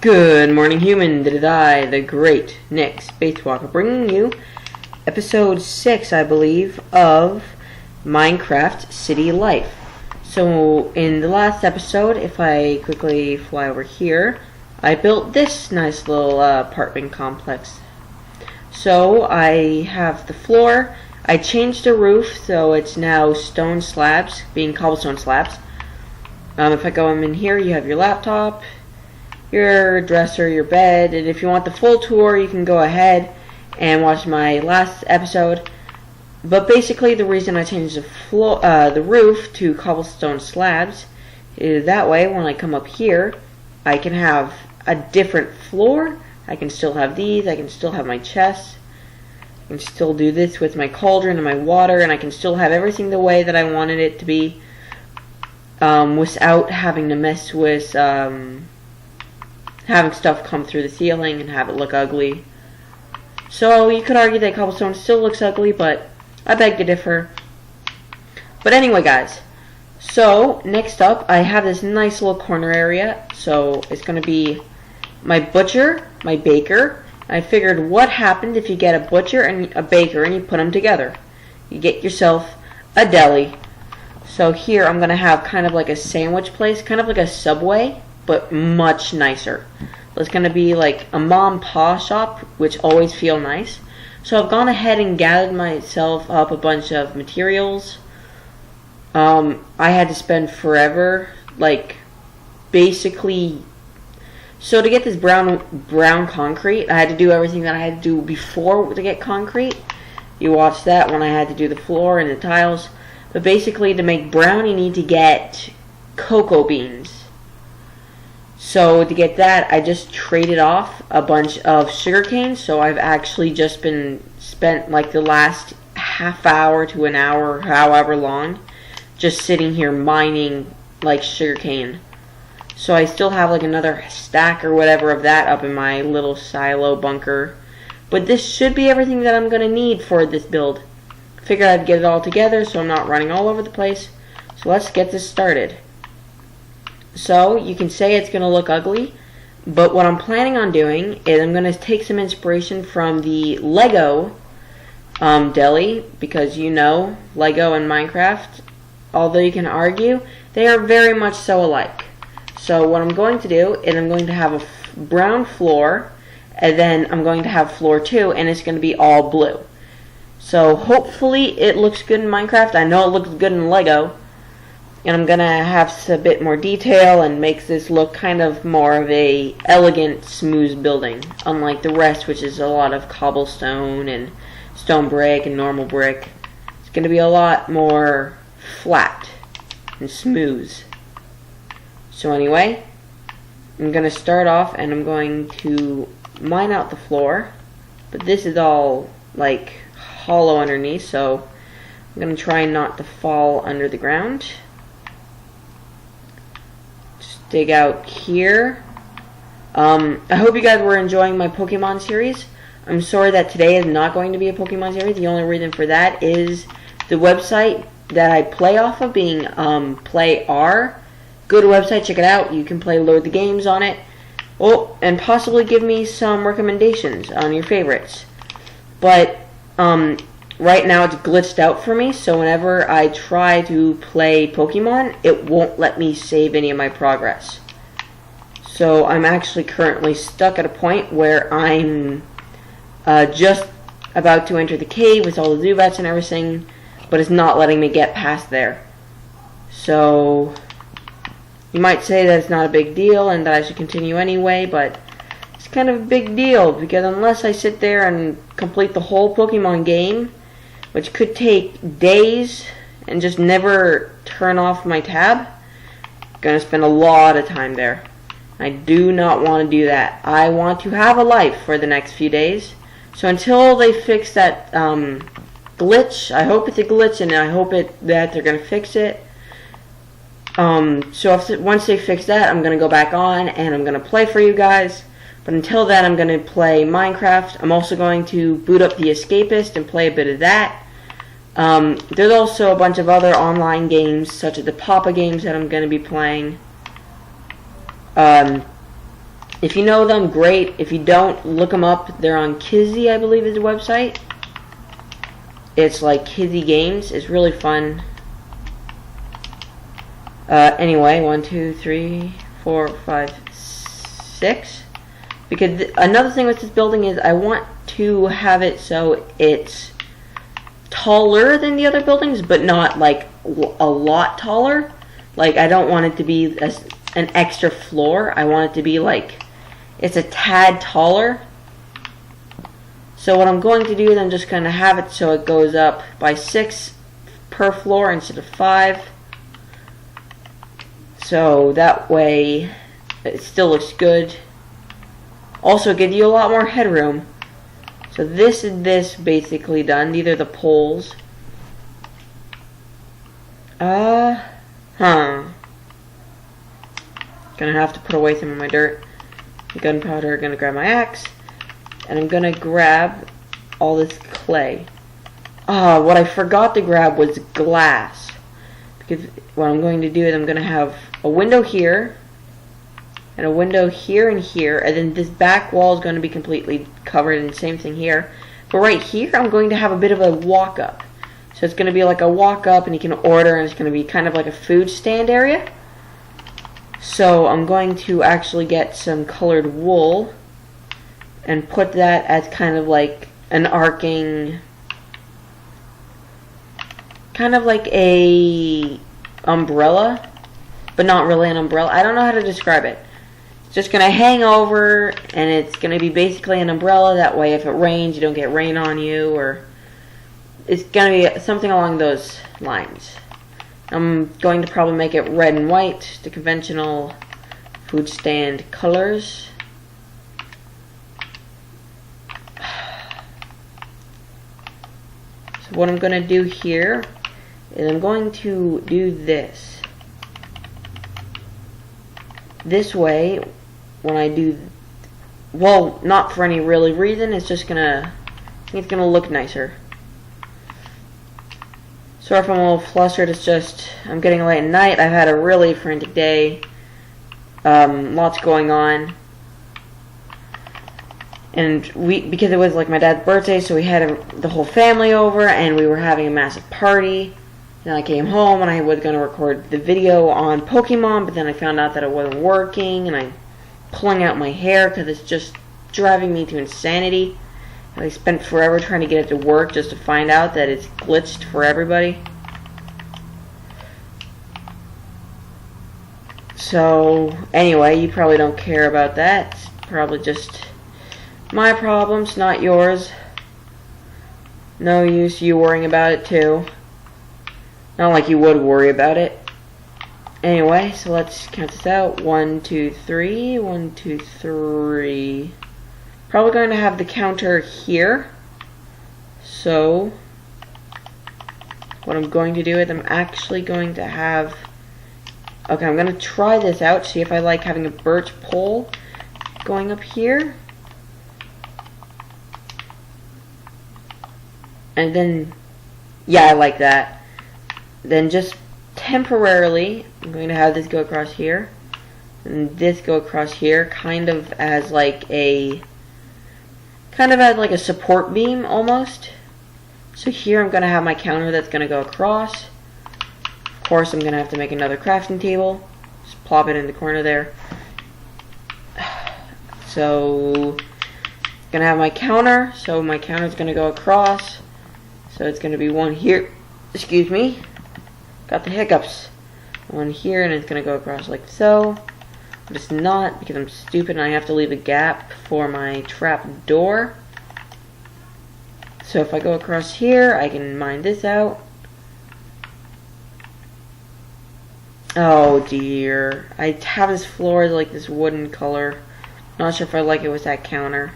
Good morning, human. It is I, the great Nick Spacewalker, bringing you episode 6, I believe, of Minecraft City Life. So, in the last episode, if I quickly fly over here, I built this nice little apartment complex. So, I have the floor. I changed the roof, so it's now stone slabs, being cobblestone slabs. If I go in here, you have your laptop, your dresser, your bed, and if you want the full tour, you can go ahead and watch my last episode. But basically, the reason I changed the roof to cobblestone slabs is that way when I come up here, I can have a different floor. I can still have these. I can still have my chests. I can still do this with my cauldron and my water, and I can still have everything the way that I wanted it to be, without having to mess with having stuff come through the ceiling and have it look ugly. So you could argue that cobblestone still looks ugly, but I beg to differ. But anyway, guys, so next up I have this nice little corner area. So it's going to be my butcher, my baker. I figured what happened if you get a butcher and a baker and you put them together. You get yourself a deli. So here I'm going to have kind of like a sandwich place, kind of like a Subway, but much nicer. So it's going to be like a mom pa shop, which always feel nice. So I've gone ahead and gathered myself up a bunch of materials. I had to spend forever, like, basically. So to get this brown concrete, I had to do everything that I had to do before to get concrete. You watched that when I had to do the floor and the tiles. But basically, to make brown, you need to get cocoa beans. So to get that, I just traded off a bunch of sugarcane. So I've actually just spent like the last half hour to an hour, however long, just sitting here mining like sugarcane. So I still have like another stack or whatever of that up in my little silo bunker. But this should be everything that I'm going to need for this build. Figured I'd get it all together so I'm not running all over the place. So let's get this started. So you can say it's going to look ugly, but what I'm planning on doing is I'm going to take some inspiration from the Lego deli, because you know Lego and Minecraft, although you can argue, they are very much so alike. So what I'm going to do is I'm going to have a brown floor, and then I'm going to have floor 2, and it's going to be all blue. So hopefully it looks good in Minecraft. I know it looks good in Lego. And I'm going to have a bit more detail and make this look kind of more of a elegant, smooth building. Unlike the rest, which is a lot of cobblestone and stone brick and normal brick. It's going to be a lot more flat and smooth. So anyway, I'm going to start off and I'm going to mine out the floor. But this is all like hollow underneath, so I'm going to try not to fall under the ground. Just dig out here. I hope you guys were enjoying my Pokemon series. I'm sorry that today is not going to be a Pokemon series. The only reason for that is the website that I play off of, being PlayR. Good website, check it out. You can load the games on it. Oh, and possibly give me some recommendations on your favorites. But right now it's glitched out for me, so whenever I try to play Pokemon, it won't let me save any of my progress. So I'm actually currently stuck at a point where I'm just about to enter the cave with all the Zubats and everything, but it's not letting me get past there. So you might say that it's not a big deal and that I should continue anyway, but it's kind of a big deal, because unless I sit there and complete the whole Pokemon game, which could take days, and just never turn off my tab, I'm going to spend a lot of time there. I do not want to do that. I want to have a life for the next few days. So until they fix that glitch, I hope it's a glitch, and I hope that they're going to fix it. So once they fix that, I'm going to go back on, and I'm going to play for you guys. But until then, I'm going to play Minecraft. I'm also going to boot up The Escapist and play a bit of that. There's also a bunch of other online games, such as the Papa games, that I'm going to be playing. If you know them, great. If you don't, look them up. They're on Kizzy, I believe is the website. It's like Kizzy Games. It's really fun. Anyway, 1, 2, 3, 4, 5, 6. Because another thing with this building is I want to have it so it's taller than the other buildings, but not like a lot taller. Like, I don't want it to be an extra floor. I want it to be like it's a tad taller. So what I'm going to do is I'm just going to have it so it goes up by 6 per floor instead of 5. So that way it still looks good. Also gives you a lot more headroom. So this is this basically done. These are the poles. Gonna have to put away some of my dirt. The gunpowder, gonna grab my axe. And I'm gonna grab all this clay. What I forgot to grab was glass. Because what I'm going to do is I'm gonna have a window here. And a window here and here. And then this back wall is going to be completely covered. And same thing here. But right here I'm going to have a bit of a walk up. So it's going to be like a walk up and you can order. And it's going to be kind of like a food stand area. So I'm going to actually get some colored wool. And put that as kind of like an arcing, kind of like a umbrella, but not really an umbrella. I don't know how to describe it. It's just gonna hang over, and it's gonna be basically an umbrella. That way, if it rains, you don't get rain on you, or it's gonna be something along those lines. I'm going to probably make it red and white, the conventional food stand colors. So what I'm going to do here is I'm going to do this. This way, when I do, well, not for any really reason, it's just going to, I think it's going to look nicer. Sorry if I'm a little flustered, it's just, I'm getting late at night. I've had a really frantic day. Lots going on. And because it was like my dad's birthday, so we had the whole family over, and we were having a massive party. Then I came home, and I was going to record the video on Pokemon, but then I found out that it wasn't working, and I'm pulling out my hair because it's just driving me to insanity. And I spent forever trying to get it to work just to find out that it's glitched for everybody. So, anyway, you probably don't care about that. It's probably just my problems, not yours. No use you worrying about it too. Not like you would worry about it. Anyway, so let's count this out. 1, 2, 3. 1, 2, 3. Probably going to have the counter here. So what I'm going to do is I'm actually going to have, okay, I'm going to try this out, see if I like having a birch pole going up here. And then, yeah, I like that. Then just temporarily, I'm going to have this go across here. And this go across here, kind of as like a support beam almost. So here I'm going to have my counter that's going to go across. Of course, I'm going to have to make another crafting table. Just plop it in the corner there. So, I'm going to have my counter. So my counter is going to go across. So it's going to be one here. Excuse me. Got the hiccups. One here, and it's going to go across like so. But it's not, because I'm stupid and I have to leave a gap for my trap door. So if I go across here, I can mine this out. Oh dear. I have this floor as like this wooden color. Not sure if I like it with that counter.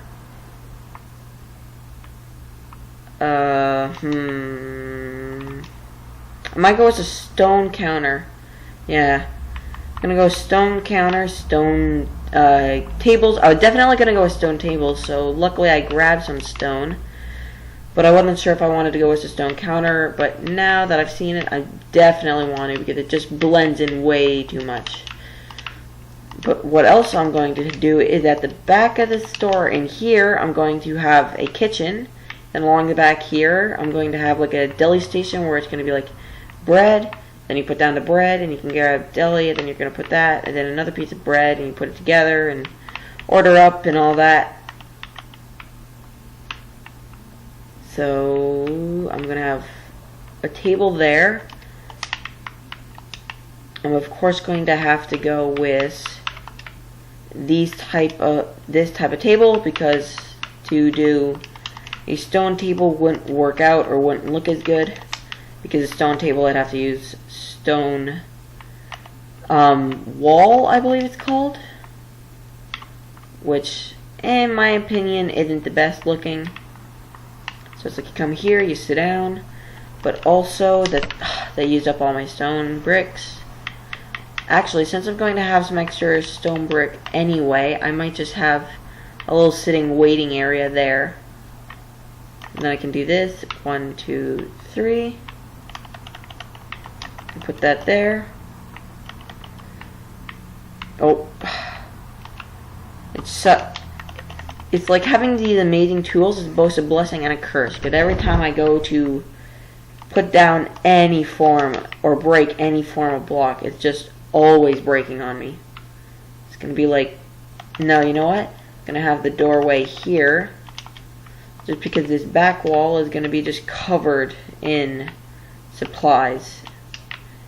I might go with a stone counter. Yeah. I'm gonna go stone counter, stone tables. I was definitely gonna go with stone tables, so luckily I grabbed some stone. But I wasn't sure if I wanted to go with the stone counter, but now that I've seen it, I definitely want to because it just blends in way too much. But what else I'm going to do is at the back of the store in here, I'm going to have a kitchen. And along the back here, I'm going to have like a deli station where it's going to be like bread. Then you put down the bread and you can grab deli, and then you're going to put that, and then another piece of bread, and you put it together and order up and all that. So I'm going to have a table there. I'm of course going to have to go with this type of table, because to do a stone table wouldn't work out or wouldn't look as good, because a stone table I'd have to use stone wall, I believe it's called, which in my opinion isn't the best looking. So it's like you come here, you sit down, but also that they used up all my stone bricks. Actually, since I'm going to have some extra stone brick anyway, I might just have a little sitting waiting area there. And then I can do this. 1, 2, 3. And put that there. Oh. It's like having these amazing tools is both a blessing and a curse. Because every time I go to put down any form or break any form of block, it's just always breaking on me. It's gonna be like, no, you know what? I'm gonna have the doorway here, just because this back wall is gonna be just covered in supplies.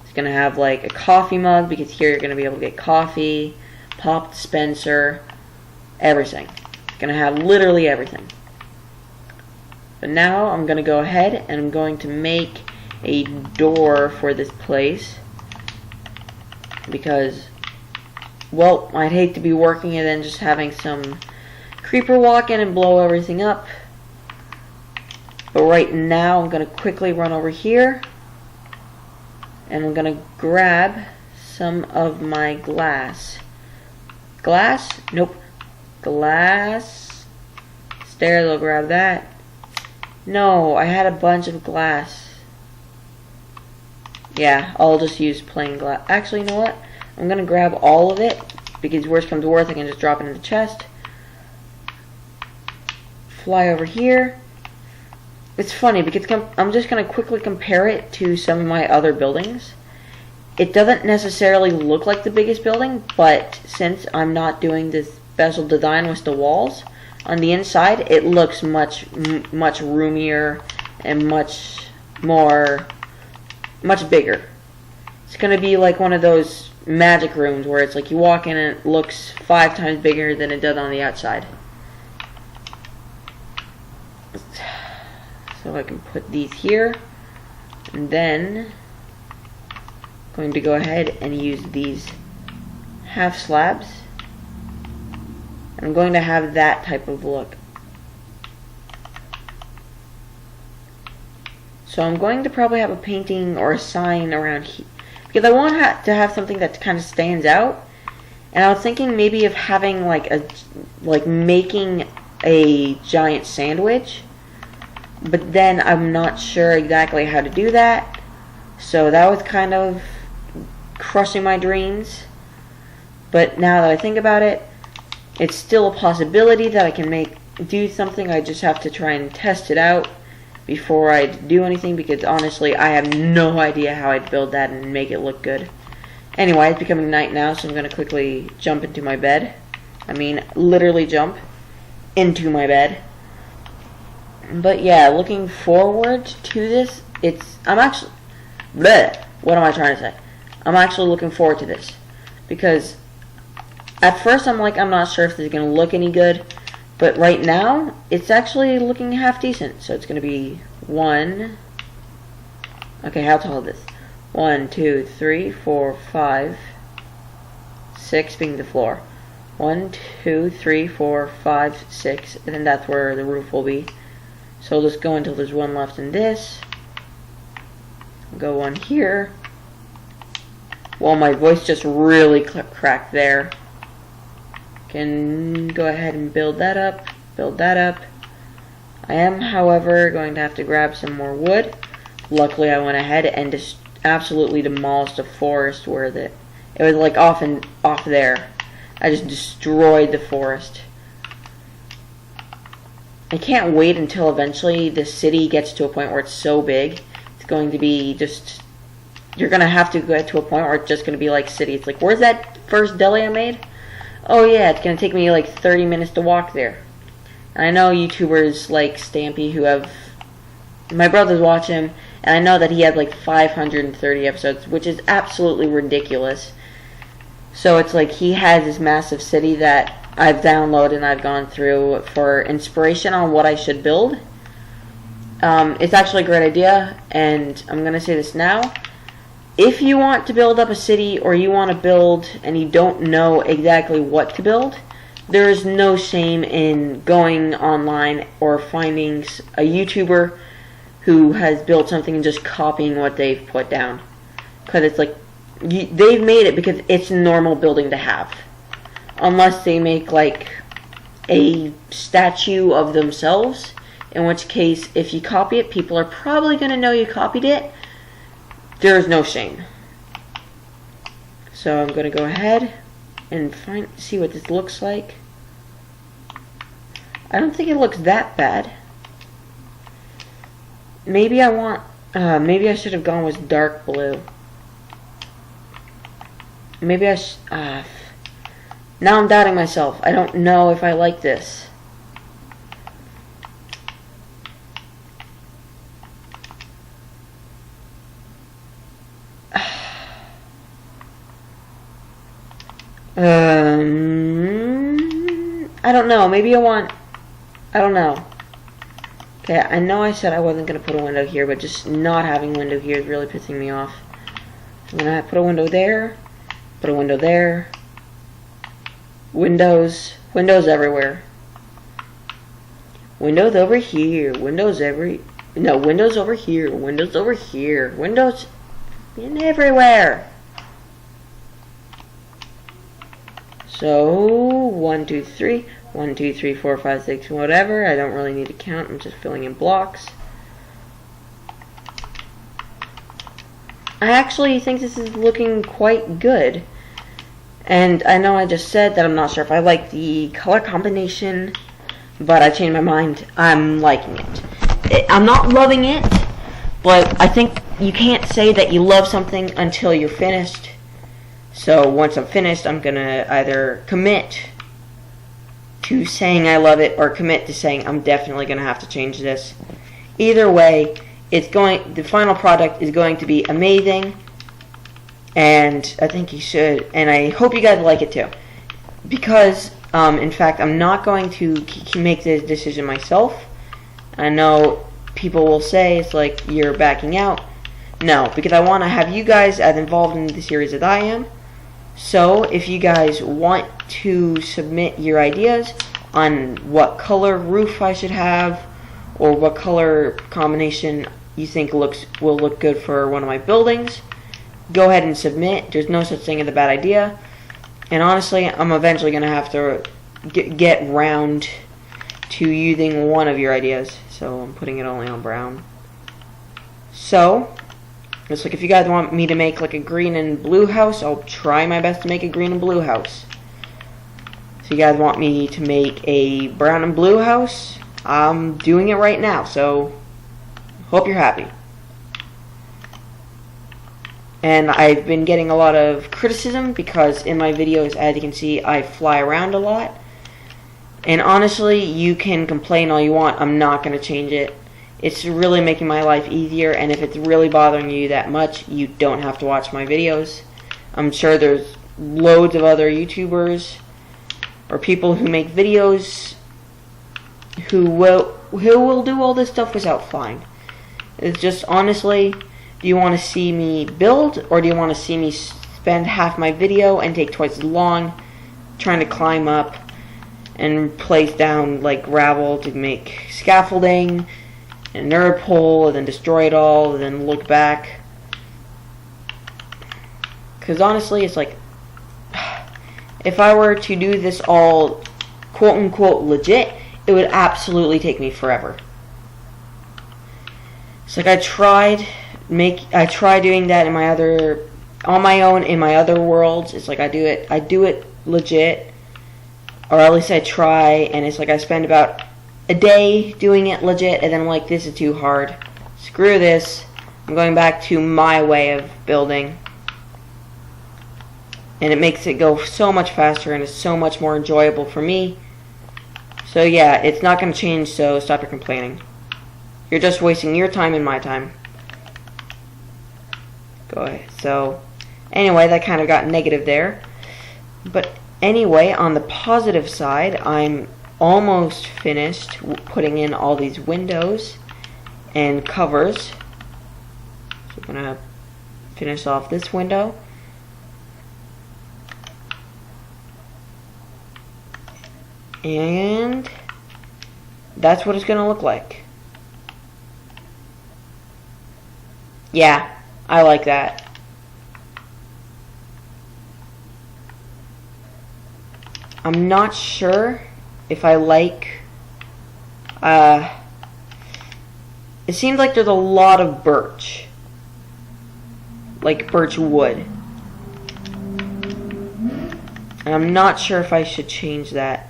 It's gonna have like a coffee mug, because here you're gonna be able to get coffee, pop dispenser, everything. It's gonna have literally everything. But now I'm gonna go ahead and I'm going to make a door for this place. Because, well, I'd hate to be working and then just having some creeper walk in and blow everything up. But right now I'm going to quickly run over here and I'm going to grab some of my glass. Glass? Nope. Glass. Stairs, I'll grab that. No, I had a bunch of glass. Yeah, I'll just use plain glass. Actually, you know what? I'm going to grab all of it, because worst comes to worst, I can just drop it in the chest. Fly over here. It's funny, because I'm just going to quickly compare it to some of my other buildings. It doesn't necessarily look like the biggest building, but since I'm not doing this special design with the walls, on the inside, it looks much roomier and much bigger. It's gonna be like one of those magic rooms where it's like you walk in and it looks 5 times bigger than it does on the outside. So I can put these here, and then I'm going to go ahead and use these half slabs. I'm going to have that type of look. So I'm going to probably have a painting or a sign around here, because I want to have something that kind of stands out. And I was thinking maybe of having making a giant sandwich, but then I'm not sure exactly how to do that. So that was kind of crushing my dreams. But now that I think about it, it's still a possibility that I can do something. I just have to try and test it out before I do anything, because honestly I have no idea how I'd build that and make it look good. Anyway, it's becoming night now, so I'm going to quickly jump into my bed. I mean, literally jump into my bed. But yeah, looking forward to this. I'm actually, what am I trying to say? I'm actually looking forward to this, because at first I'm not sure if this is going to look any good. But right now, it's actually looking half decent. So it's going to be 1. Okay, how tall is this? 1, 2, 3, 4, 5, 6 being the floor. 1, 2, 3, 4, 5, 6, and then that's where the roof will be. So let's go until there's 1 left in this. Go 1 here. Well, my voice just really cracked there. Can go ahead and build that up. I am, however, going to have to grab some more wood. Luckily, I went ahead and just absolutely demolished the forest where it was like off there. I just destroyed the forest. I can't wait until eventually the city gets to a point where it's so big. It's going to be just... You're going to have to get to a point where it's just going to be like city. It's like, where's that first deli I made? Oh yeah, it's going to take me like 30 minutes to walk there. And I know YouTubers like Stampy who have... My brothers watch him, and I know that he had like 530 episodes, which is absolutely ridiculous. So it's like he has this massive city that I've downloaded and I've gone through for inspiration on what I should build. It's actually a great idea, and I'm going to say this now. If you want to build up a city, or you want to build and you don't know exactly what to build, there is no shame in going online or finding a YouTuber who has built something and just copying what they've put down. Because it's like, they've made it because it's a normal building to have. Unless they make like a statue of themselves, in which case if you copy it, people are probably going to know you copied it. There is no shame. So I'm going to go ahead and see what this looks like. I don't think it looks that bad. Maybe maybe I should have gone with dark blue. Maybe now I'm doubting myself. I don't know if I like this. I don't know. Maybe I don't know. Okay, I know I said I wasn't going to put a window here, but just not having a window here is really pissing me off. So I'm going to put a window there, put a window there. Windows everywhere. Windows over here, windows over here, windows over here, windows in everywhere. So 1, 2, 3, 1, 2, 3, 4, 5, 6, whatever. I don't really need to count. I'm just filling in blocks. I actually think this is looking quite good. And I know I just said that I'm not sure if I like the color combination, but I changed my mind. I'm liking it. I'm not loving it, but I think you can't say that you love something until you're finished. So once I'm finished, I'm going to either commit to saying I love it or commit to saying I'm definitely going to have to change this. Either way, the final product is going to be amazing. And I think you should, and I hope you guys like it too. Because, in fact, I'm not going to make this decision myself. I know people will say it's like you're backing out. No, because I want to have you guys as involved in the series as I am. So, if you guys want to submit your ideas on what color roof I should have, or what color combination you think will look good for one of my buildings, go ahead and submit. There's no such thing as a bad idea. And honestly, I'm eventually going to have to get round to using one of your ideas. So I'm putting it only on brown. So, it's like if you guys want me to make like a green and blue house, I'll try my best to make a green and blue house. So you guys want me to make a brown and blue house, I'm doing it right now. So, hope you're happy. And I've been getting a lot of criticism because in my videos, as you can see, I fly around a lot. And honestly, you can complain all you want. I'm not going to change it. It's really making my life easier, and if it's really bothering you that much, you don't have to watch my videos. I'm sure there's loads of other YouTubers or people who make videos who will do all this stuff without flying. It's just, honestly, do you want to see me build, or do you want to see me spend half my video and take twice as long trying to climb up and place down like gravel to make scaffolding and nerd pole, and then destroy it all, and then look back? Because honestly, it's like, if I were to do this all quote-unquote legit, it would absolutely take me forever. It's like I tried doing that on my own in my other worlds. It's like I do it legit, or at least I try, and it's like I spend about a day doing it legit, and then I'm like, this is too hard. Screw this. I'm going back to my way of building. And it makes it go so much faster, and it's so much more enjoyable for me. So yeah, it's not going to change, so stop your complaining. You're just wasting your time and my time. Go ahead. So, anyway, that kind of got negative there. But anyway, on the positive side, I'm almost finished putting in all these windows and covers. So I'm going to finish off this window. And that's what it's going to look like. Yeah, I like that. I'm not sure if I like, it seems like there's a lot of birch. Like birch wood. And I'm not sure if I should change that.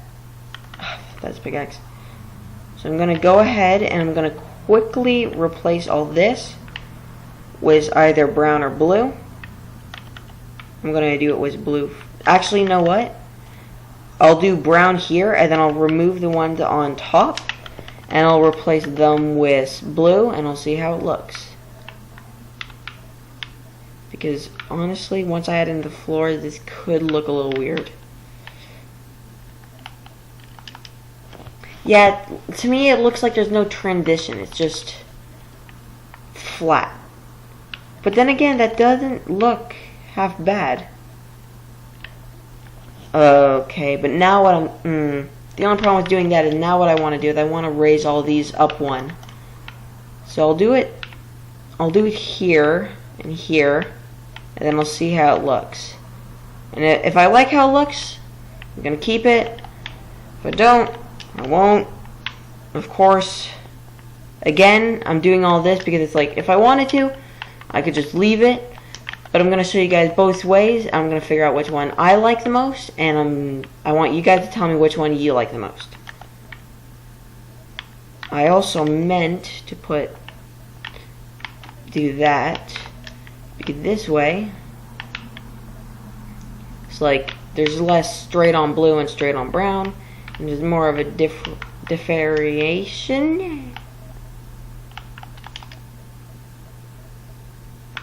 That's big X. So I'm going to go ahead and I'm going to quickly replace all this with either brown or blue. I'm going to do it with blue. Actually, you know what? I'll do brown here, and then I'll remove the ones on top, and I'll replace them with blue, and I'll see how it looks. Because honestly, once I add in the floor, this could look a little weird. Yeah, to me it looks like there's no transition. It's just flat. But then again, that doesn't look half bad. Okay, but now what I'm... the only problem with doing that is now what I want to do is I want to raise all these up one. So I'll do it here and here, and then I'll see how it looks. And if I like how it looks, I'm going to keep it. If I don't, I won't. Of course, again, I'm doing all this because it's like, if I wanted to, I could just leave it. But I'm going to show you guys both ways. I'm going to figure out which one I like the most, and I want you guys to tell me which one you like the most. I also meant to do that, because this way, it's like, there's less straight on blue and straight on brown, and there's more of a differentiation.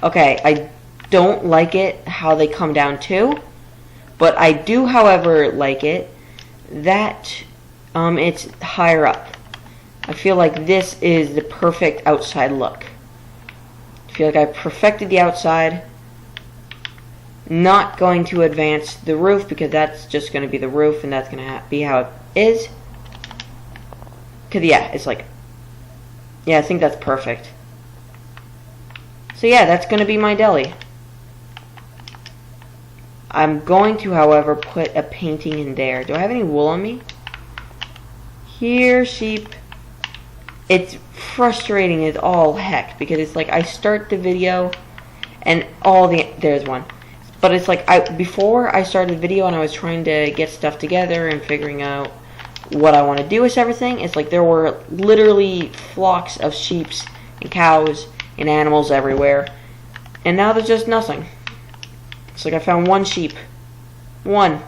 Okay, I don't like it how they come down too, but I do, however, like it that it's higher up. I feel like this is the perfect outside look. I feel like I perfected the outside. Not going to advance the roof because that's just going to be the roof, and that's going to be how it is. Because yeah, it's like, yeah, I think that's perfect. So yeah, that's going to be my deli. I'm going to, however, put a painting in there. Do I have any wool on me? Here, sheep. It's frustrating as all heck because it's like I start the video and there's one. But it's like before I started the video and I was trying to get stuff together and figuring out what I want to do with everything, it's like there were literally flocks of sheep and cows and animals everywhere. And now there's just nothing. It's like I found one sheep. One.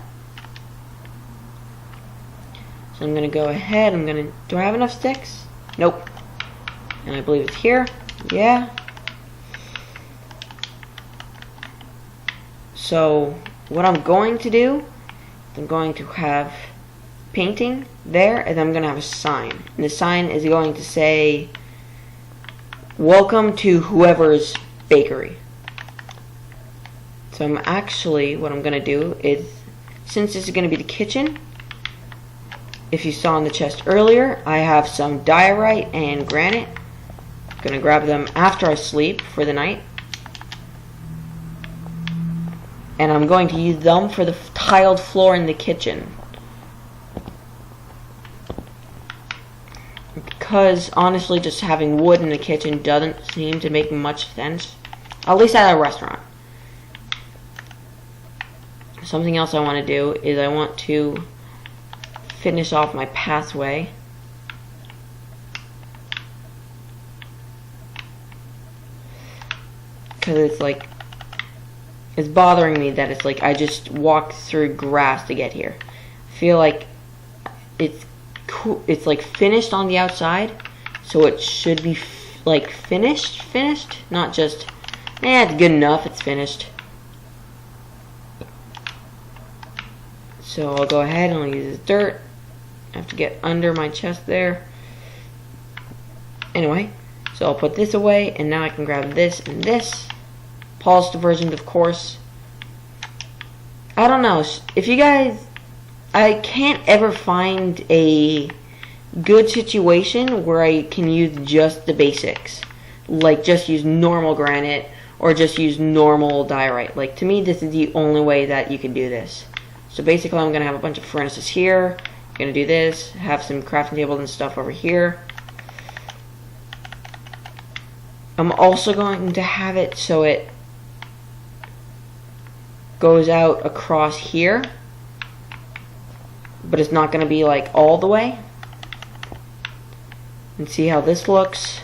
So I'm going to go ahead. Do I have enough sticks? Nope. And I believe it's here. Yeah. So what I'm going to do, I'm going to have painting there, and I'm going to have a sign. And the sign is going to say, "Welcome to whoever's bakery." So what I'm going to do is, since this is going to be the kitchen, if you saw in the chest earlier, I have some diorite and granite. I'm going to grab them after I sleep for the night. And I'm going to use them for the tiled floor in the kitchen. Because, honestly, just having wood in the kitchen doesn't seem to make much sense. At least at a restaurant. Something else I want to do is I want to finish off my pathway. Because it's like, it's bothering me that it's like I just walked through grass to get here. I feel like it's cool. It's like finished on the outside, so it should be like finished, not just, it's good enough, it's finished. So I'll go ahead and I'll use this dirt. I have to get under my chest there. Anyway, so I'll put this away, and now I can grab this and this. Polished versions, of course. I don't know, if you guys, I can't ever find a good situation where I can use just the basics. Like, just use normal granite, or just use normal diorite. Like, to me, this is the only way that you can do this. So basically, I'm going to have a bunch of furnaces here. I'm going to do this, have some crafting tables and stuff over here. I'm also going to have it so it goes out across here, but it's not going to be like all the way. And see how this looks.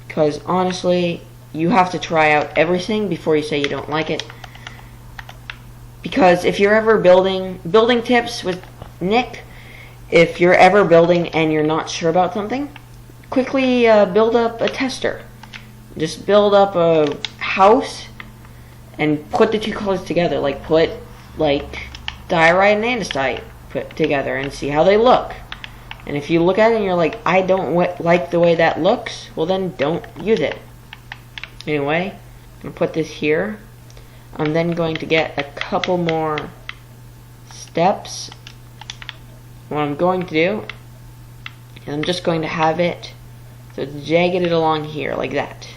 Because honestly, you have to try out everything before you say you don't like it. Because if you're ever building tips with Nick, if you're ever building and you're not sure about something, quickly build up a tester. Just build up a house and put the two colors together. Like put like diorite and andesite put together and see how they look. And if you look at it and you're like, I don't like the way that looks, well then don't use it. Anyway, I'm going to put this here. I'm then going to get a couple more steps. What I'm going to do is I'm just going to have it so it's jagged along here like that.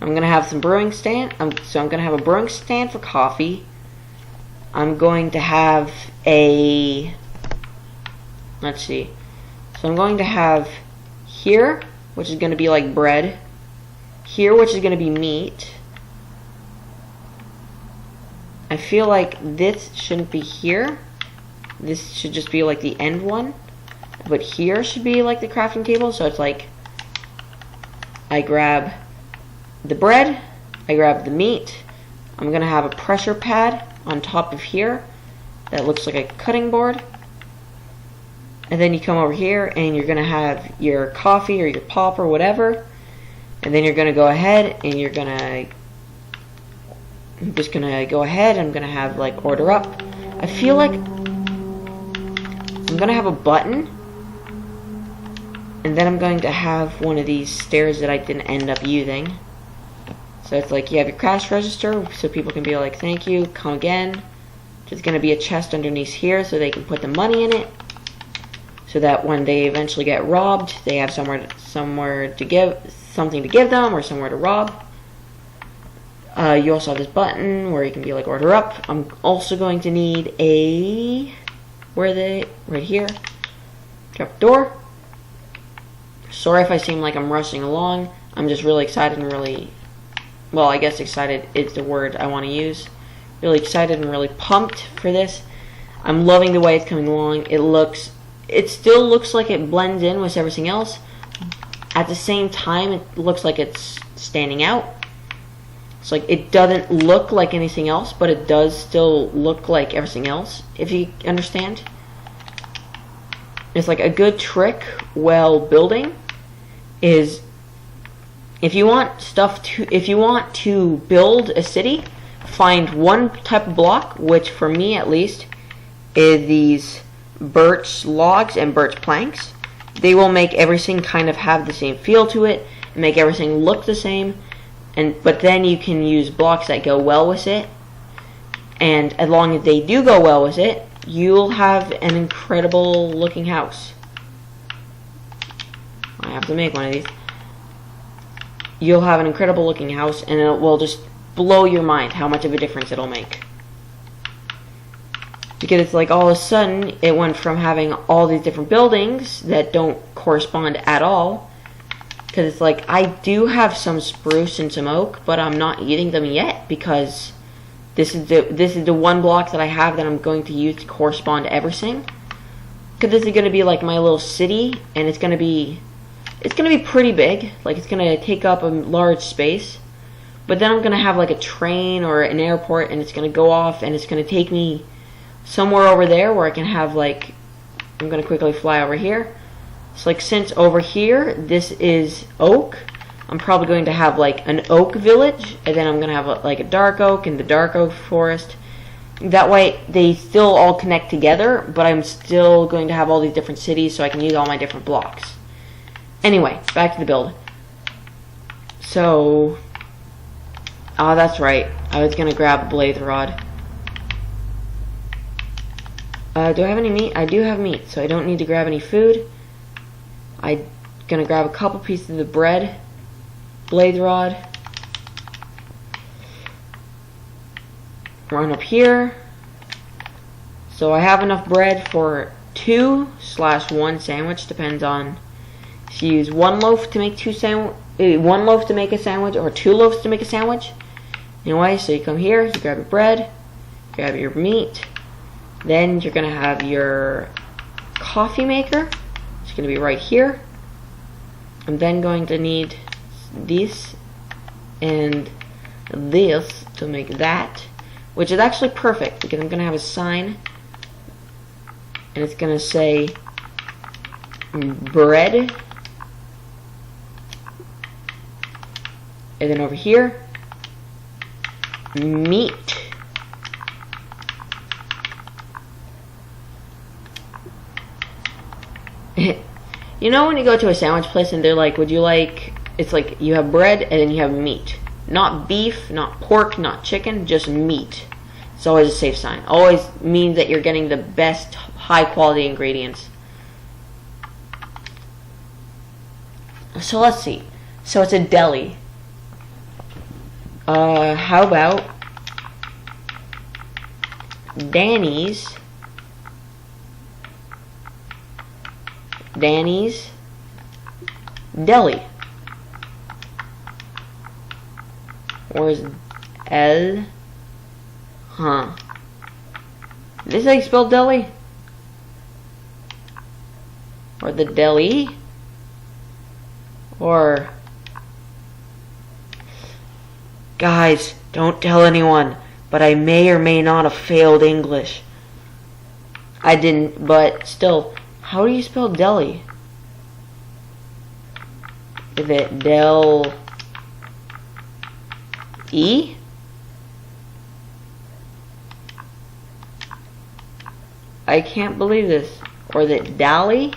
I'm going to have some brewing stand. So I'm going to have a brewing stand for coffee. I'm going to have a, let's see. So I'm going to have here, which is going to be like bread. Here, which is going to be meat. I feel like this shouldn't be here. This should just be like the end one. But here should be like the crafting table. So it's like, I grab the bread, I grab the meat. I'm going to have a pressure pad on top of here that looks like a cutting board. And then you come over here and you're going to have your coffee or your pop or whatever. And then you're going to go ahead and you're going to, I'm just going to go ahead, I'm going to have like order up. I feel like I'm going to have a button. And then I'm going to have one of these stairs that I didn't end up using. So it's like you have your cash register so people can be like, thank you, come again. There's going to be a chest underneath here so they can put the money in it. So that when they eventually get robbed, they have somewhere to give, something to give them or somewhere to rob. You also have this button where you can be like order up. I'm also going to need a, right here, trap door. Sorry if I seem like I'm rushing along. I'm just really excited and really, well, I guess excited is the word I want to use. Really excited and really pumped for this. I'm loving the way it's coming along. It still looks like it blends in with everything else. At the same time, it looks like it's standing out. It's like it doesn't look like anything else, but it does still look like everything else, if you understand. It's like a good trick while building is if you want to build a city, find one type of block, which for me at least is these birch logs and birch planks. They will make everything kind of have the same feel to it, and make everything look the same. But then you can use blocks that go well with it, and as long as they do go well with it, you'll have an incredible looking house. I have to make one of these. You'll have an incredible looking house, and it will just blow your mind how much of a difference it'll make. Because it's like all of a sudden it went from having all these different buildings that don't correspond at all. Because it's like I do have some spruce and some oak, but I'm not eating them yet because This is the one block that I have that I'm going to use to correspond to everything. Because this is going to be like my little city, and it's going to be pretty big. Like, it's going to take up a large space. But then I'm going to have like a train or an airport, and it's going to go off, and it's going to take me somewhere over there where I can have like, I'm going to quickly fly over here. So like, since over here this is oak, I'm probably going to have like an oak village, and then I'm going to have like a dark oak and the dark oak forest. That way they still all connect together, but I'm still going to have all these different cities so I can use all my different blocks. Anyway, back to the build. So, oh, that's right, I was going to grab a blaze rod. Do I have any meat? I do have meat, so I don't need to grab any food. I'm going to grab a couple pieces of the bread, blaze rod, run up here. So I have enough bread for 2/1 sandwich, depends on if you use one loaf to make one loaf to make a sandwich or 2 loaves to make a sandwich. Anyway, so you come here, you grab your bread, grab your meat, then you're gonna have your coffee maker. It's gonna be right here. I'm then going to need this and this to make that, which is actually perfect because I'm gonna have a sign and it's gonna say bread, and then over here meat. You know when you go to a sandwich place and they're like, would you like, it's like you have bread and then you have meat. Not beef, not pork, not chicken, just meat. It's always a safe sign. Always means that you're getting the best high quality ingredients. So let's see. So it's a deli. How about Danny's Deli. Where's L? Huh. This is how you spell deli? Or the deli? Or... Guys, don't tell anyone, but I may or may not have failed English. I didn't, but still, how do you spell deli? Is it del E? I can't believe this. Or is it Dali?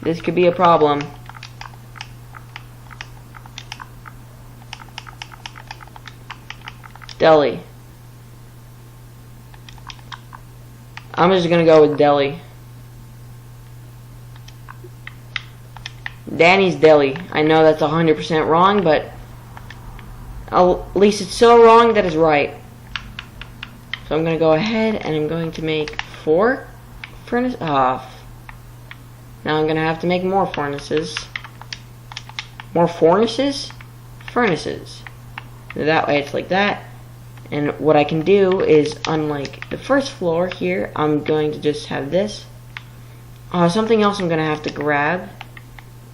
This could be a problem. Deli. I'm just gonna go with deli. Danny's Deli. I know that's 100% wrong, but at least it's so wrong that it's right. So I'm gonna go ahead and I'm going to make 4 furnaces. Now I'm gonna have to make more furnaces. More furnaces? Furnaces. That way it's like that. And what I can do is, unlike the first floor here, I'm going to just have this. Something else I'm going to have to grab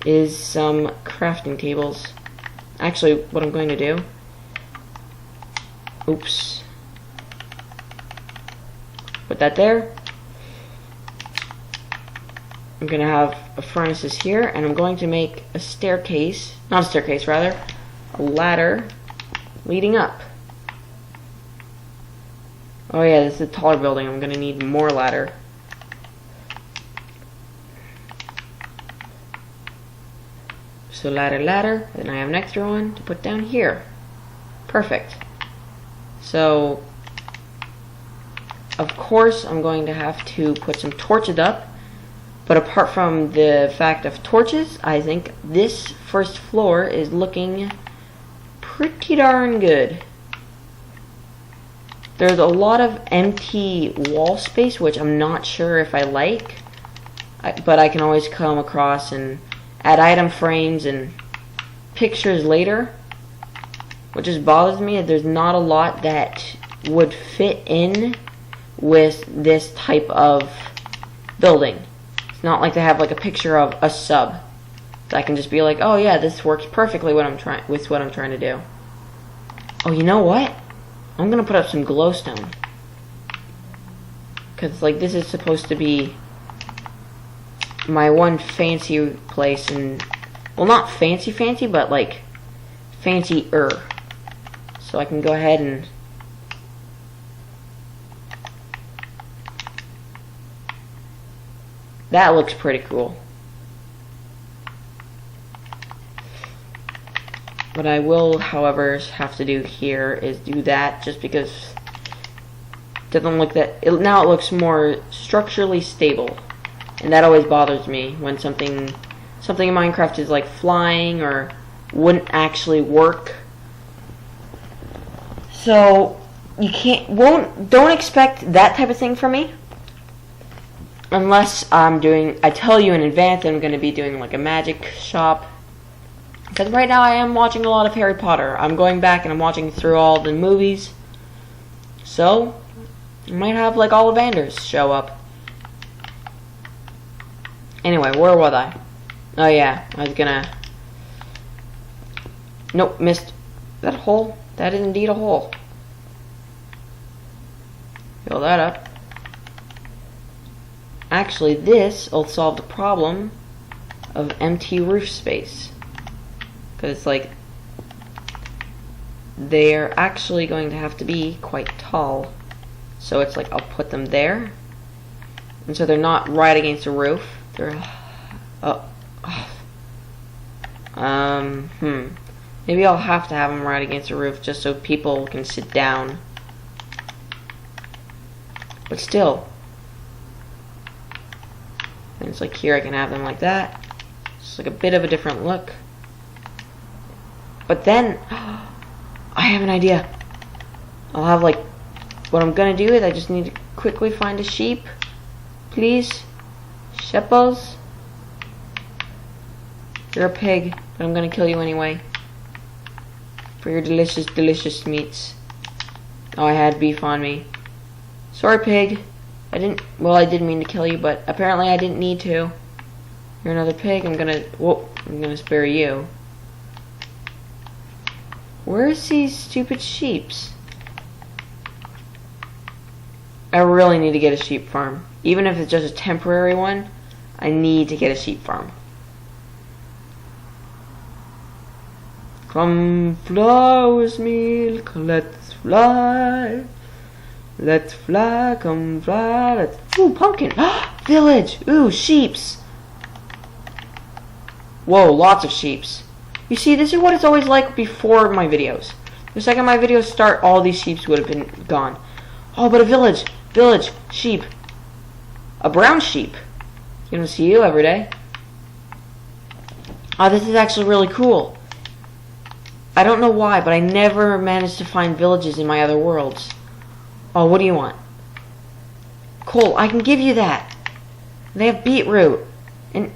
is some crafting tables. Actually, what I'm going to do... Oops. Put that there. I'm going to have a furnaces here, and I'm going to make a staircase. Not a staircase, rather. A ladder leading up. Oh yeah, this is a taller building. I'm gonna need more ladder. So ladder, then I have an extra one to put down here. Perfect. So, of course, I'm going to have to put some torches up. But apart from the fact of torches, I think this first floor is looking pretty darn good. There's a lot of empty wall space, which I'm not sure if I like. but I can always come across and add item frames and pictures later. What just bothers me is there's not a lot that would fit in with this type of building. It's not like they have like a picture of a sub. So I can just be like, oh yeah, this works perfectly with what I'm trying to do. Oh, you know what? I'm gonna put up some glowstone. Cause like this is supposed to be my one fancy place, and well, not fancy, but like fancier. So I can go ahead and that looks pretty cool. What I will, however, have to do here is do that just because it doesn't look that. Now it looks more structurally stable, and that always bothers me when something in Minecraft is like flying or wouldn't actually work. So you don't expect that type of thing from me unless I tell you in advance that I'm going to be doing like a magic shop. Because right now I am watching a lot of Harry Potter. I'm going back and I'm watching through all the movies. So, I might have like Ollivanders show up. Anyway, where was I? Oh yeah, I was gonna... Nope, missed. Is that a hole? That is indeed a hole. Fill that up. Actually, this will solve the problem of empty roof space. Because, like, they're actually going to have to be quite tall. So it's like, I'll put them there. And so they're not right against the roof. They're, maybe I'll have to have them right against the roof just so people can sit down. But still. And it's like here I can have them like that. It's like a bit of a different look. But then, I have an idea. I'll have like, what I'm gonna do is I just need to quickly find a sheep. Please. Sheppos. You're a pig, but I'm gonna kill you anyway. For your delicious, delicious meats. Oh, I had beef on me. Sorry, pig. I did mean to kill you, but apparently I didn't need to. You're another pig. I'm gonna spare you. Where's these stupid sheeps? I really need to get a sheep farm. Even if it's just a temporary one, I need to get a sheep farm. Come fly with me, let's fly. Let's fly, come fly, let's... Ooh, pumpkin! Village! Ooh, sheeps! Whoa, lots of sheeps. You see, this is what it's always like before my videos. The second my videos start, all these sheep would have been gone. Oh, but a village! Village! Sheep! A brown sheep! You don't see you every day. Oh, this is actually really cool. I don't know why, but I never managed to find villages in my other worlds. Oh, what do you want? Cool, I can give you that. They have beetroot. And...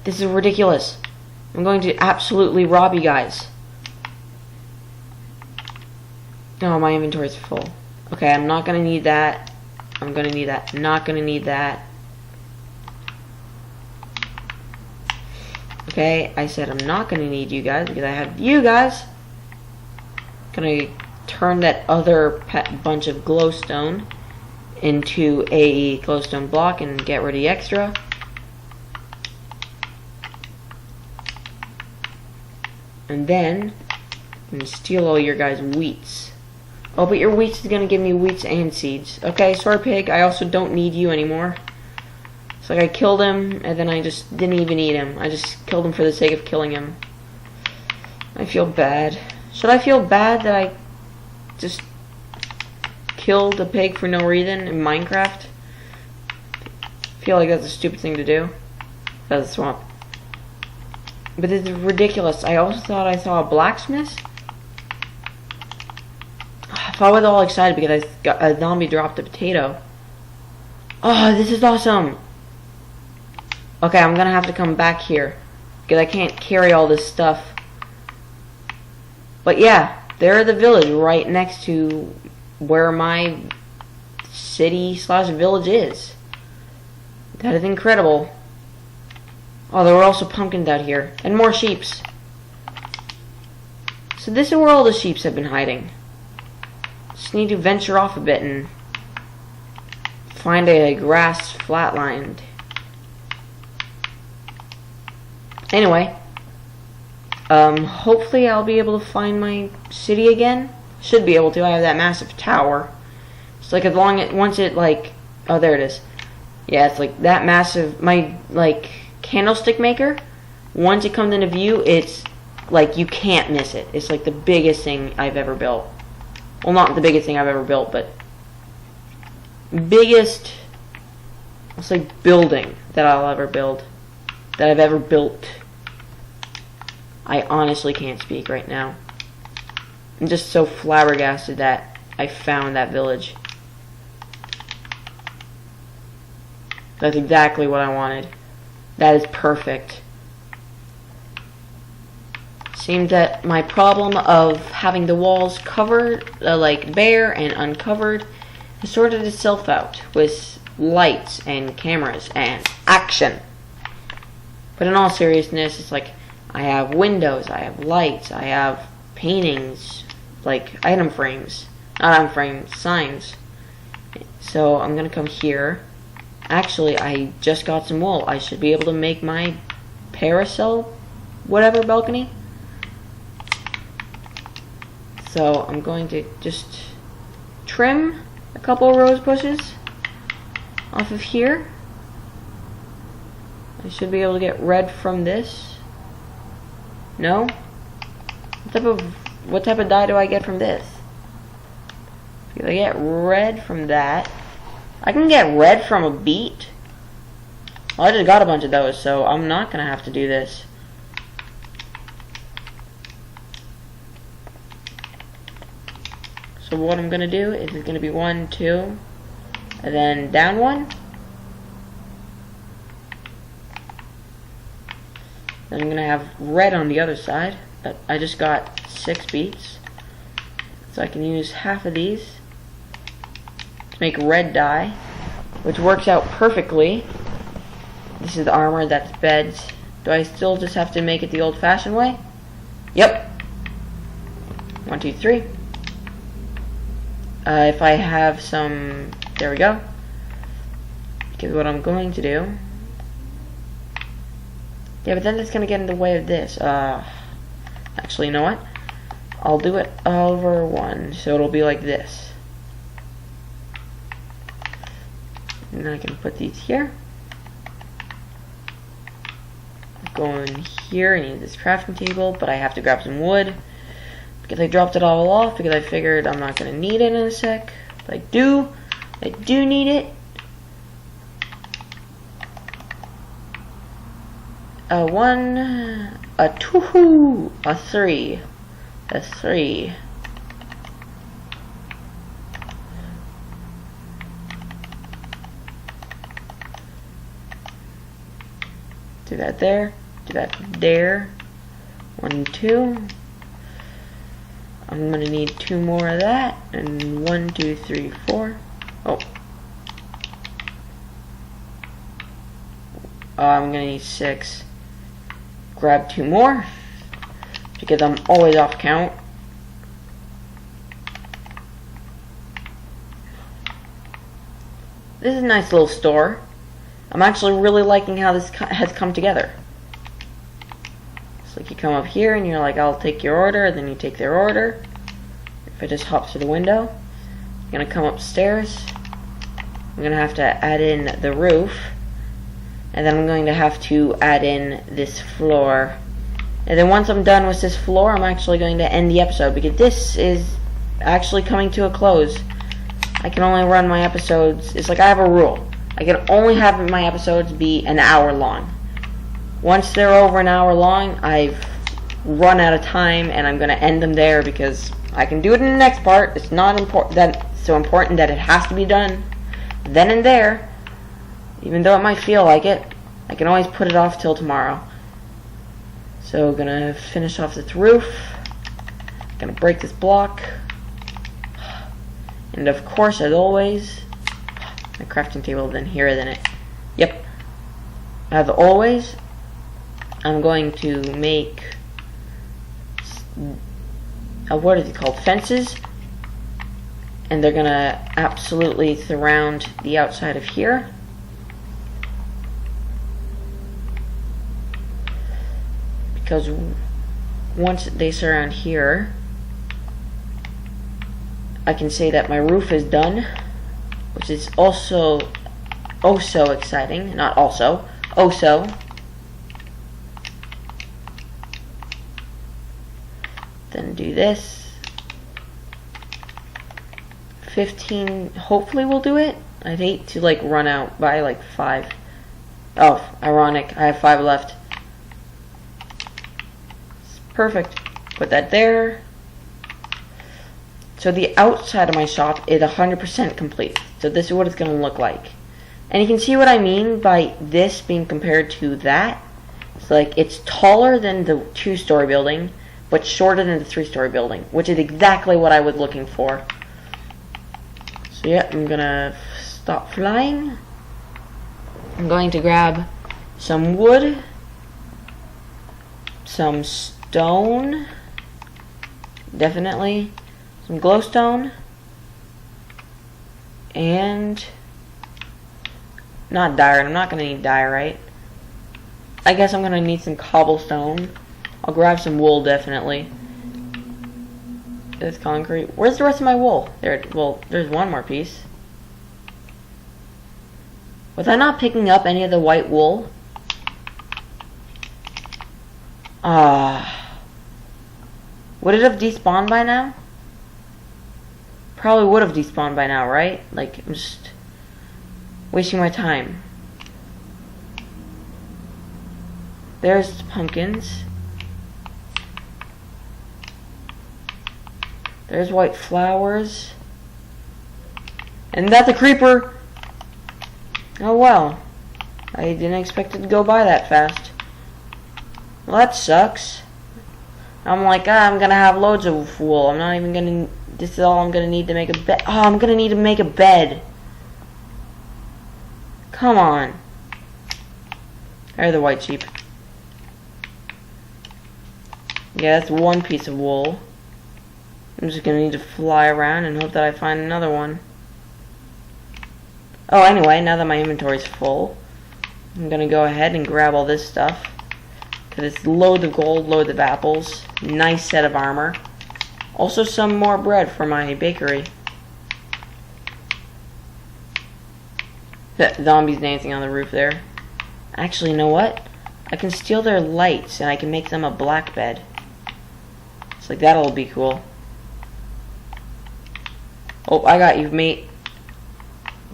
this is ridiculous. I'm going to absolutely rob you guys. No, my inventory's full. Okay, I'm not gonna need that. I'm gonna need that. Not gonna need that. Okay, I said I'm not gonna need you guys because I have you guys. Gonna turn that other bunch of glowstone into a glowstone block and get rid of the extra. And then I'm gonna steal all your guys' wheats. Oh, but your wheats is gonna give me wheats and seeds. Okay, sorry, pig. I also don't need you anymore. It's like I killed him and then I just didn't even eat him. I just killed him for the sake of killing him. I feel bad. Should I feel bad that I just killed a pig for no reason in Minecraft? I feel like that's a stupid thing to do. That's a swamp. But it's ridiculous. I also thought I saw a blacksmith. If I was all excited because a zombie dropped a potato. Oh, this is awesome. Okay, I'm gonna have to come back here because I can't carry all this stuff. But yeah, there's the village right next to where my city/village is. That is incredible. Oh, there were also pumpkins out here and more sheeps. So this is where all the sheeps have been hiding. Just need to venture off a bit and find a grass flatland. Anyway, hopefully I'll be able to find my city again. Should be able to. I have that massive tower. It's like once it like, oh, there it is. Yeah, it's like that massive, my like candlestick maker. Once it comes into view, it's like you can't miss it. It's like the biggest thing I've ever built. Well, not the biggest thing I've ever built, but biggest, it's like building that I'll ever build, that I've ever built. I honestly can't speak right now. I'm just so flabbergasted that I found that village. That's exactly what I wanted. That is perfect. Seems that my problem of having the walls covered, like bare and uncovered, has sorted itself out with lights and cameras and action. But in all seriousness, it's like I have windows, I have lights, I have paintings, like item frames, not item frames, signs. So I'm gonna come here. Actually, I just got some wool. I should be able to make my parasol, whatever, balcony. So I'm going to just trim a couple rose bushes off of here. I should be able to get red from this. No? What type of dye do I get from this? Because I get red from that. I can get red from a beet. Well, I just got a bunch of those, so I'm not gonna have to do this. So what I'm gonna do is it's gonna be 1, 2, and then down 1. Then I'm gonna have red on the other side. But I just got 6 beets, so I can use half of these to make red dye, which works out perfectly. This is the armor, that's beds. Do I still just have to make it the old-fashioned way? Yep. 1, 2, 3. If I have some, there we go. Because what I'm going to do, yeah, but then that's gonna get in the way of this. Actually, you know what? I'll do it over 1, so it'll be like this. And then I can put these here. Go in here and use this crafting table, but I have to grab some wood because I dropped it all off because I figured I'm not going to need it in a sec. But I do need it. A 1, a 2, a 3, a 3. Do that there. Do that there. 1, 2. I'm gonna need 2 more of that. And 1, 2, 3, 4. Oh. I'm gonna need 6. Grab 2 more because I'm always off count. This is a nice little store. I'm actually really liking how this has come together. It's like you come up here and you're like, I'll take your order, and then you take their order. If I just hop through the window, I'm gonna come upstairs. I'm gonna have to add in the roof. And then I'm going to have to add in this floor. And then once I'm done with this floor, I'm actually going to end the episode because this is actually coming to a close. I can only run my episodes. It's like I have a rule. I can only have my episodes be an hour long. Once they're over an hour long, I've run out of time and I'm going to end them there because I can do it in the next part. It's not so important that it has to be done then and there. Even though it might feel like it, I can always put it off till tomorrow. So gonna finish off this roof. Gonna break this block. And of course, as always, my crafting table isn't here, isn't it? Yep. As always, I'm going to make what is it called? Fences. And they're gonna absolutely surround the outside of here. Because once they surround here, I can say that my roof is done, which is also oh so exciting. Not also, oh so. Then do this. 15 hopefully will do it. I'd hate to like run out by like 5. Oh, ironic. I have 5 left. It's perfect. Put that there. So the outside of my shop is 100% complete. So this is what it's going to look like. And you can see what I mean by this being compared to that. It's like it's taller than the 2-story building, but shorter than the 3-story building, which is exactly what I was looking for. So yeah, I'm gonna stop flying. I'm going to grab some wood, some stone, definitely, some glowstone, and not diorite. I'm not gonna need diorite. I guess I'm gonna need some cobblestone. I'll grab some wool, definitely. This concrete. Where's the rest of my wool? There. Well, there's one more piece. Was I not picking up any of the white wool? Would it have despawned by now? Probably would have despawned by now, right? Like, I'm just wasting my time. There's the pumpkins. There's white flowers. And that's a creeper! Oh well. I didn't expect it to go by that fast. Well, that sucks. I'm like, I'm gonna have loads of wool. I'm not even gonna... This is all I'm gonna need to make a bed. Oh, I'm gonna need to make a bed. Come on. There's the white sheep. Yeah, that's one piece of wool. I'm just gonna need to fly around and hope that I find another one. Oh, anyway, now that my inventory's full, I'm gonna go ahead and grab all this stuff. Because it's loads of gold, loads of apples, nice set of armor. Also some more bread for my bakery. Zombies dancing on the roof there. Actually, you know what? I can steal their lights and I can make them a black bed. It's like, that'll be cool. Oh, I got you, mate.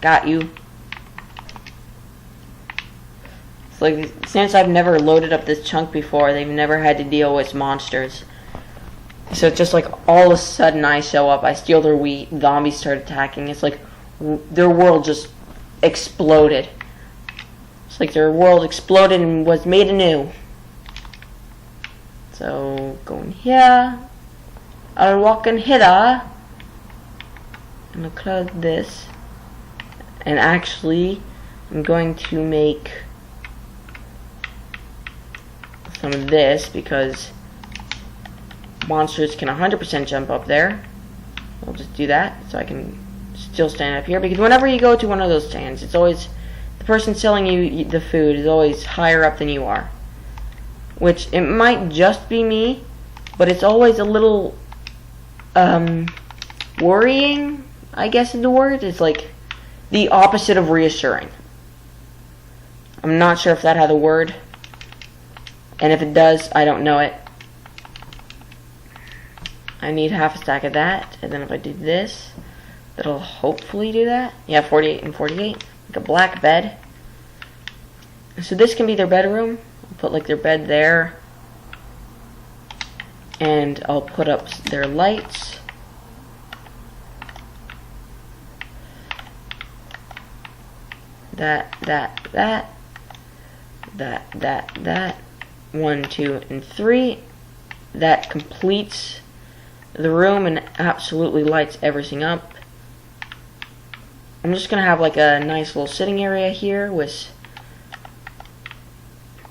Got you. It's like, since I've never loaded up this chunk before, they've never had to deal with monsters. So it's just like, all of a sudden I show up, I steal their wheat, zombies start attacking. It's like, their world just exploded. It's like their world exploded and was made anew. So, going here. I'll walk in hither. I'm gonna close this, and actually I'm going to make some of this because monsters can 100% jump up there. I'll just do that so I can still stand up here, because whenever you go to one of those stands, it's always the person selling you the food is always higher up than you are, which it might just be me, but it's always a little worrying, I guess is the word. It's like the opposite of reassuring. I'm not sure if that has a word, and if it does, I don't know it. I need half a stack of that, and then if I do this, that'll hopefully do that. Yeah, 48 and 48, like a black bed. So this can be their bedroom. I'll put like their bed there, and I'll put up their lights. that. 1, 2, and 3. That completes the room and absolutely lights everything up. I'm just gonna have like a nice little sitting area here with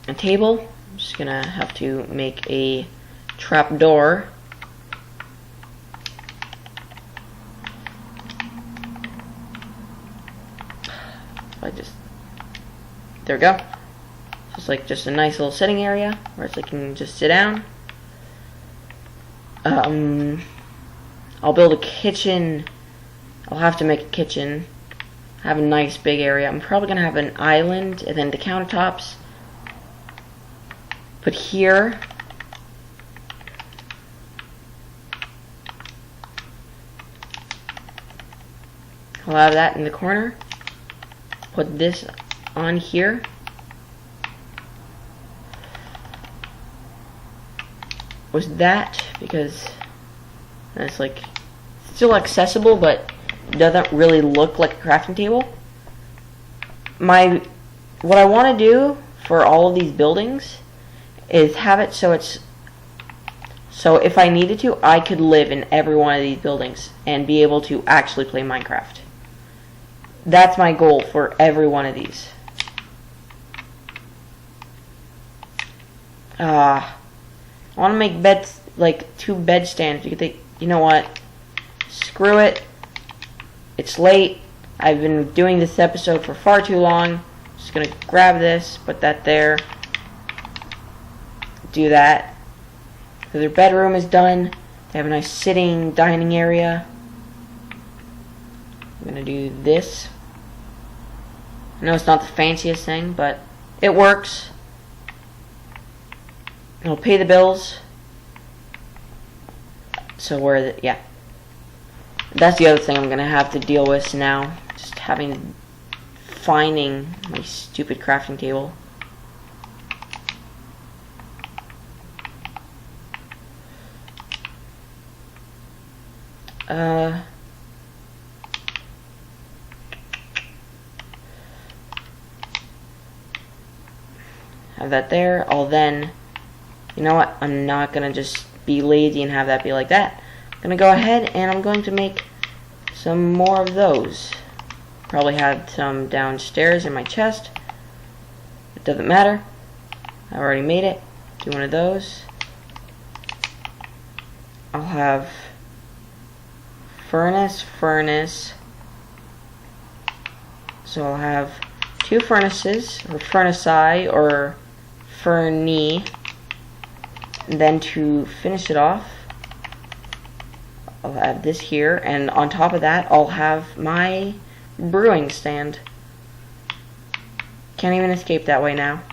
a table. I'm just gonna have to make a trap door. There we go. Just like just a nice little sitting area where I can just sit down. I'll build a kitchen. I'll have to make a kitchen. Have a nice big area. I'm probably gonna have an island and then the countertops. Put here. I'll have that in the corner. Put this on here. Was that because it's like still accessible but doesn't really look like a crafting table. What I want to do for all of these buildings is have it so if I needed to, I could live in every one of these buildings and be able to actually play Minecraft. That's my goal for every one of these. I want to make beds, like 2 bed stands. You could think, you know what? Screw it. It's late. I've been doing this episode for far too long. Just gonna grab this, put that there. Do that. So their bedroom is done. They have a nice sitting, dining area. I'm gonna do this. I know it's not the fanciest thing, but it works. It'll pay the bills. So yeah. That's the other thing I'm gonna have to deal with now. Just finding my stupid crafting table. Have that there. I'll then, you know what? I'm not gonna just be lazy and have that be like that. I'm gonna go ahead and I'm going to make some more of those. Probably had some downstairs in my chest. It doesn't matter. I already made it. Do one of those. I'll have furnace. So I'll have 2 furnaces, or furnaci, or furnace. And then to finish it off, I'll have this here, and on top of that, I'll have my brewing stand. Can't even escape that way now.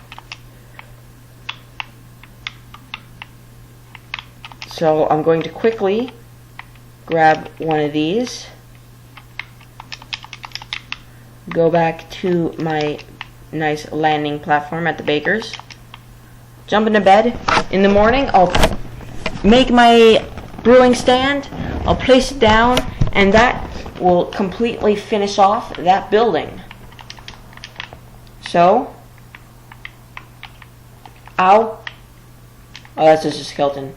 So I'm going to quickly grab one of these, go back to my nice landing platform at the baker's, jump into bed. In the morning, I'll make my brewing stand, I'll place it down, and that will completely finish off that building. So, oh, that's just a skeleton.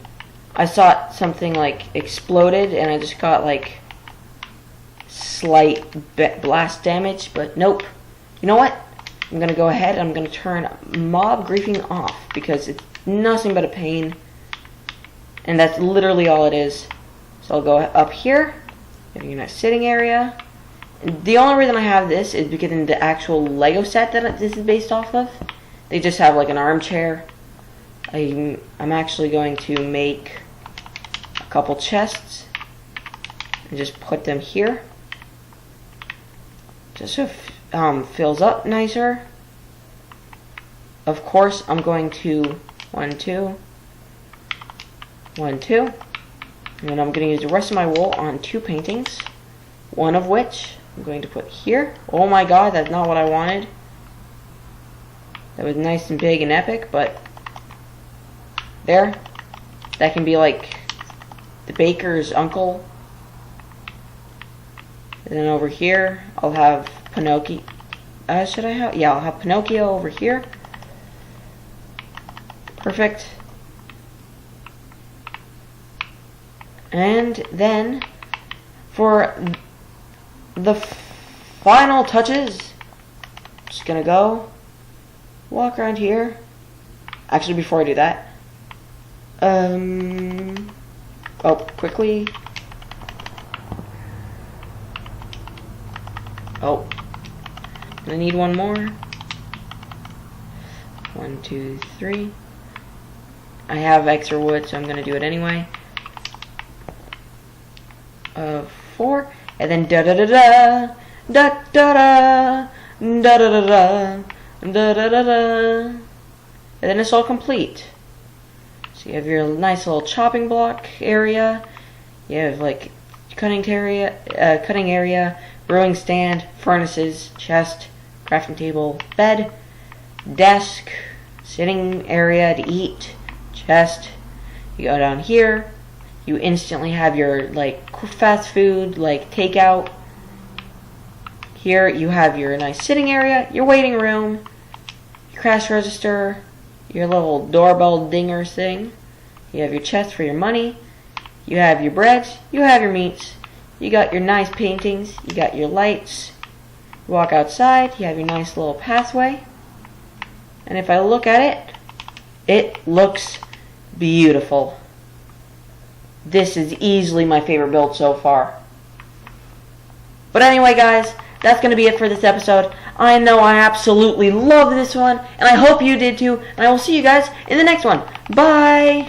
I thought something like exploded and I just got like slight blast damage, but nope. You know what? I'm gonna go ahead and I'm gonna turn mob griefing off because it's nothing but a pain, and that's literally all it is. So I'll go up here, getting a nice sitting area. And the only reason I have this is because in the actual Lego set that this is based off of, they just have like an armchair. I'm actually going to make a couple chests and just put them here, just so it fills up nicer. Of course, I'm going to 1, 2, 1, 2, and then I'm going to use the rest of my wool on 2 paintings, one of which I'm going to put here. Oh my god, that's not what I wanted. That was nice and big and epic, but there. That can be like the baker's uncle. And then over here, I'll have should I have? Yeah, I'll have Pinocchio over here. Perfect. And then, for the final touches, just gonna go walk around here. Actually, before I do that, quickly. Oh, I need one more. 1, 2, 3. I have extra wood, so I'm gonna do it anyway. 4, and then da da da da da da da da da da da da da da, and then it's all complete. So you have your nice little chopping block area. You have like cutting area, brewing stand, furnaces, chest, crafting table, bed, desk, sitting area to eat, chest. You go down here. You instantly have your like fast food, like takeout. Here you have your nice sitting area, your waiting room, your cash register, your little doorbell dinger thing. You have your chest for your money. You have your breads. You have your meats. You got your nice paintings. You got your lights. You walk outside. You have your nice little pathway. And if I look at it, it looks beautiful. This is easily my favorite build so far. But anyway, guys, that's going to be it for this episode. I know I absolutely love this one, and I hope you did too. And I will see you guys in the next one. Bye!